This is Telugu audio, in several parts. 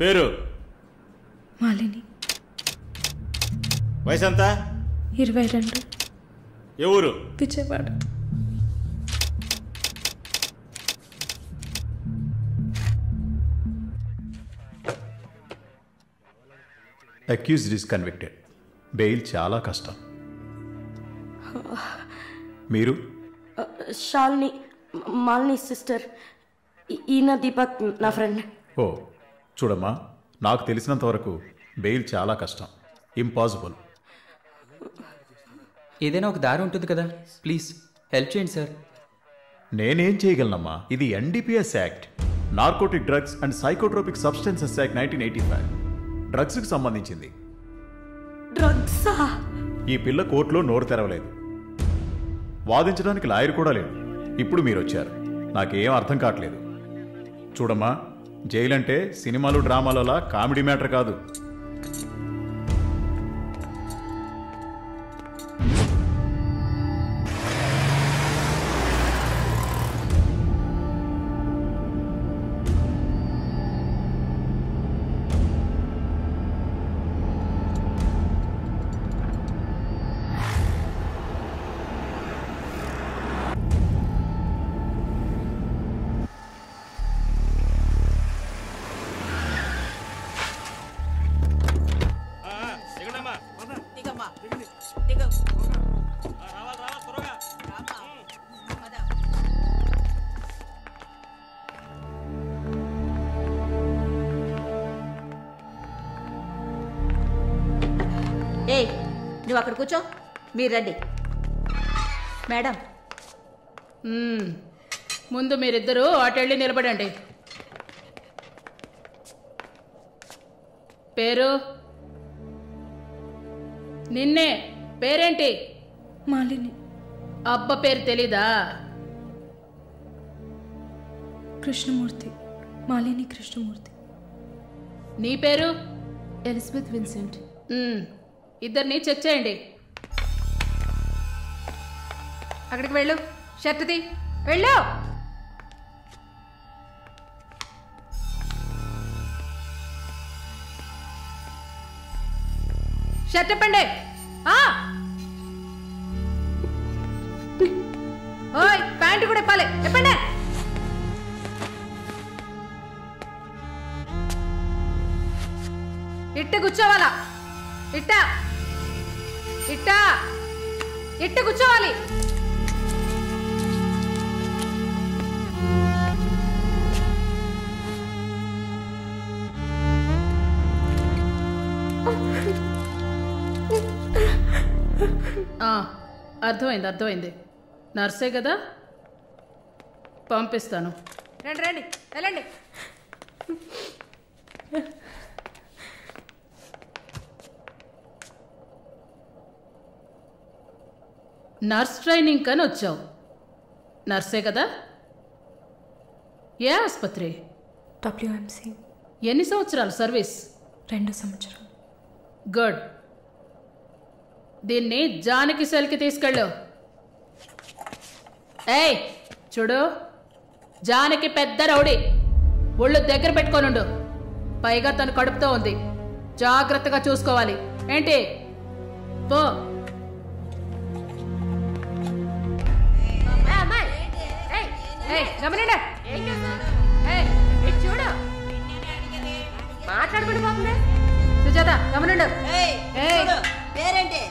పేరు? మాలిని. వయసు ఎంత? 22. ఏ ఊరు? Vijayawada. Accused is convicted. Bail చాలా కష్టం. మీరు? శాలిని, మాలిని సిస్టర్. ఈయన దీపక్ నా ఫ్రెండ్. ఓ చూడమ్మా, నాకు తెలిసినంత వరకు బెయిల్ చాలా కష్టం, ఇంపాసిబుల్. ఏదైనా ఒక దారి ఉంటుంది కదా, ప్లీజ్ హెల్ప్ చేయండి సార్. నేనేం చేయగలనమ్మా? ఇది NDPS act, narcotic drugs and psychotropic substances act 1985, డ్రగ్స్కి సంబంధించింది. డ్రగ్సా? ఈ పిల్ల కోర్టులో నోరు తెరవలేదు, వాదించడానికి లాయర్ కూడా లేడు. ఇప్పుడు మీరు వచ్చారు, నాకేం అర్థం కావట్లేదు. చూడమ్మా, జైలు అంటే సినిమాలు డ్రామాలలా కామెడీ మ్యాటర్ కాదు. ఏయ్, నువ్వు అక్కడ కూర్చో, మీరు రండి. మేడం, ముందు మీరిద్దరూ అటెళ్ళి నిలబడండి. పేరు? నిన్నే. పేరేంటి? మాలిని. అబ్బ పేరు తెలీదా? కృష్ణమూర్తి. మాలిని కృష్ణమూర్తి. నీ పేరు? Elizabeth Vincent. ఇద్దరిని చెక్ చేయండి. అక్కడికి వెళ్ళు, షర్ట్ది వెళ్ళు. షర్ట్ ఇప్పండి. ఓయ్, ప్యాంటు కూడా ఇప్పాలి, ఇప్పండి. ఇట్ట కూర్చోవాలా? ఇట్ట ఇట్ట ఇట్ట కూర్చోవాలి. అర్థమైంది, అర్థమైంది. నర్సే కదా, పంపిస్తాను. రండి రండి, వెళ్ళండి. నర్స్ ట్రైనింగ్ కని వచ్చావు, నర్సే కదా? ఏ ఆసుపత్రి? WMC. ఎన్ని సంవత్సరాలు సర్వీస్? 2 సంవత్సరాలు. గుడ్. దీన్ని జానకి సెల్కి తీసుకెళ్ళు. ఏయ్ చూడు, జానకి పెద్ద రౌడీ, ఒళ్ళు దగ్గర పెట్టుకోనుండు. పైగా తను కడుపుతో ఉంది, జాగ్రత్తగా చూసుకోవాలి. ఏంటి? పో. మాట్లాడుకుంటూ పోతుంది. సుజాత, గమనండు. పేరేంటి?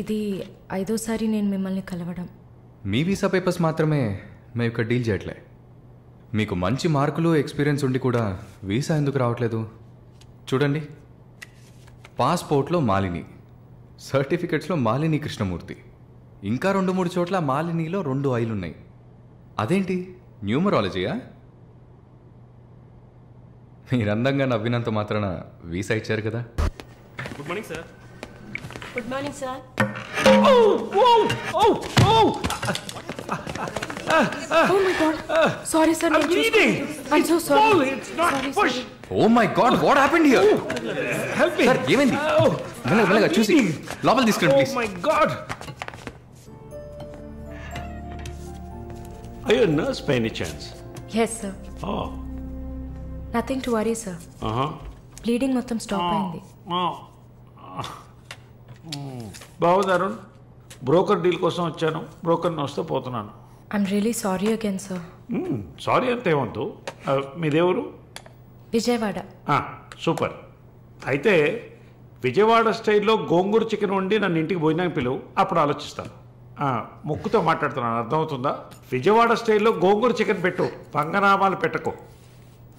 ఇది 5వ సారి నేను మిమ్మల్ని కలవడం. మీ వీసా పేపర్స్ మాత్రమే మేము ఇక్కడ డీల్ చేయట్లే. మీకు మంచి మార్కులు ఎక్స్పీరియన్స్ ఉండి కూడా వీసా ఎందుకు రావట్లేదు? చూడండి, పాస్పోర్ట్లో మాలిని, సర్టిఫికెట్స్లో మాలిని కృష్ణమూర్తి, ఇంకా 2-3 చోట్ల మాలినిలో 2 ఐలు ఉన్నాయి. అదేంటి న్యూమరాలజీయా? మీరు అందంగా నవ్వినంత మాత్రాన వీసా ఇచ్చారు కదా. Good morning sir. Good morning sir. Oh my God. Sorry sir. I'm I'm so sorry. It's not push. Oh my God, what happened here? Help me. Sir ఏమైంది? మెల్లగా చూసి లోపల తీసుకురండి Oh please. my God. Are you a nurse by any chance? Yes sir. Oh. Nothing to worry sir. Bleeding మొత్తం స్టాప్ అయింది. బాగుంది అరుణ్. బ్రోకర్ డీల్ కోసం వచ్చాను. బ్రోకర్ని వస్తే పోతున్నాను. I'm really sorry again sir. Sorry అంతే వద్దు. మీదేవరు? విజయవాడ. సూపర్. అయితే విజయవాడ స్టైల్లో గోంగూర చికెన్ వండి నన్ను ఇంటికి భోజనానికి పిలువు, అప్పుడు ఆలోచిస్తాను. ముక్కుతో మాట్లాడుతున్నాను, అర్థమవుతుందా? విజయవాడ స్టైల్లో గోంగూర చికెన్ పెట్టు, పంగనామాలు పెట్టకు.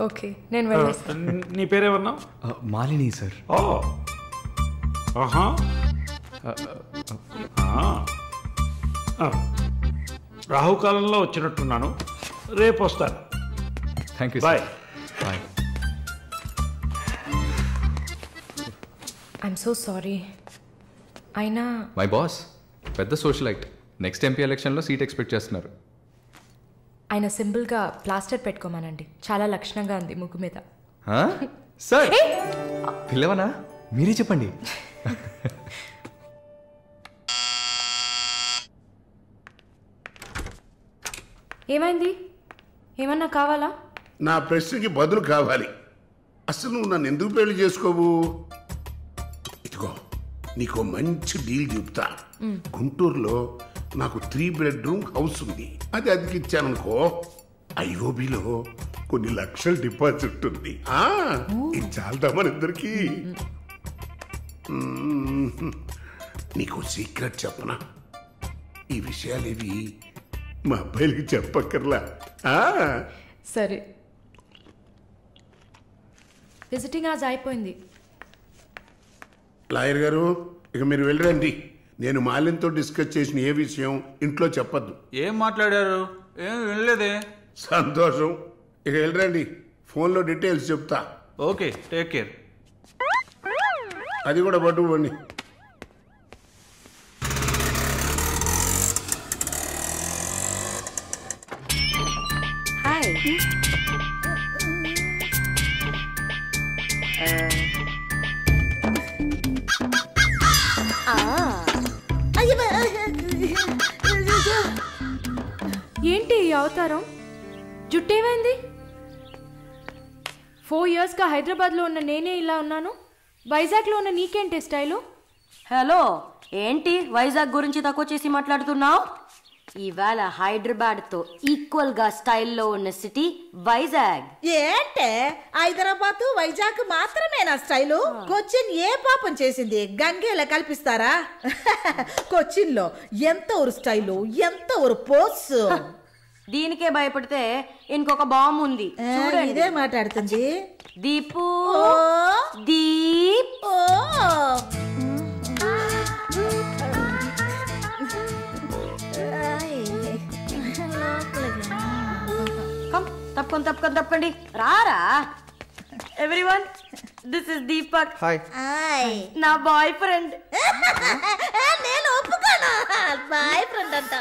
ఓకే, నేను వెళ్ళేస్తాను. నీ పేరేమన్నావు? మాలిని సార్. ఓ ఆహా. రాహుకాలంలో వచ్చినట్టున్నాను. రేపు వస్తాను. Thank you. Bye. Bye. I'm so sorry. అయినా మై బాస్ పెద్ద సోషలైట్, నెక్స్ట్ ఎంపీ ఎలక్షన్లో సీట్ ఎక్స్పెక్ట్ చేస్తున్నారు. ఆయన సింపుల్గా ప్లాస్టర్ పెట్టుకోమానండి, చాలా లక్షణంగా ఉంది ముగ్గు మీద. సార్ పిల్లవనా? మీరే చెప్పండి. ఏమైంది? ఏమన్నా కావాలా? నా ప్రశ్నకి బదులు కావాలి. అసలు నువ్వు నన్ను ఎందుకు పెళ్లి చేసుకోవు? ఇదిగో నీకు మంచి డీల్ చెప్తా. గుంటూరులో నాకు 3 bedroom హౌస్ ఉంది. అది అదికిచ్చాననుకో, ఐఓబిలో కొన్ని లక్షల డిపాజిట్ ఉంది. ఇది చాలదా మన ఇద్దరికి? నీకు సీక్రెట్ చెప్పనా? ఈ విషయాలేవి మా అబ్బాయిలకి చెప్పక్కర్లా. సరే, విజిటింగ్ ఆజ్ అయిపోయింది. లాయర్ గారు, ఇక మీరు వెళ్ళరండి. నేను మాలిన్తో డిస్కస్ చేసిన ఏ విషయం ఇంట్లో చెప్పద్దు. ఏం మాట్లాడారు? ఏం వినలేదే. సంతోషం, ఇక వెళ్ళరండి. ఫోన్లో డీటెయిల్స్ చెప్తా. Okay, take care. అది కూడా పట్టుకోండి. హాయ్. ఏంటి ఈ అవతారం? జుట్టేమైంది? 4 yearsగా హైదరాబాద్లో ఉన్న నేనే ఇలా ఉన్నాను, వైజాగ్లో ఉన్న నీకేంటి స్టైలు? హలో, ఏంటి వైజాగ్ గురించి తక్కువ చేసి మాట్లాడుతున్నావు? ఇవాళ హైదరాబాద్తో ఈక్వల్గా స్టైల్లో ఉన్న సిటీ వైజాగ్. ఏంటే హైదరాబాద్ వైజాగ్ మాత్రమేనా స్టైలు? కొచ్చిన్ ఏ పాపం చేసింది? గంగేలా కల్పిస్తారా? కొచ్చిన్ లో ఎంత ఒక స్టైలు, ఎంత ఒక పోస్. దీనికే భయపడితే ఇంకొక బాంబు ఉంది చూడండి. ఇదే మాట్లాడుతుంది దీపు. దీప్. తప్పకండి రారా. Everyone, this is Deepak. Hi. నా బాయ్ ఫ్రెండ్. నేను ఒప్పుకోను. బాయ్ ఫ్రెండ్ అంట.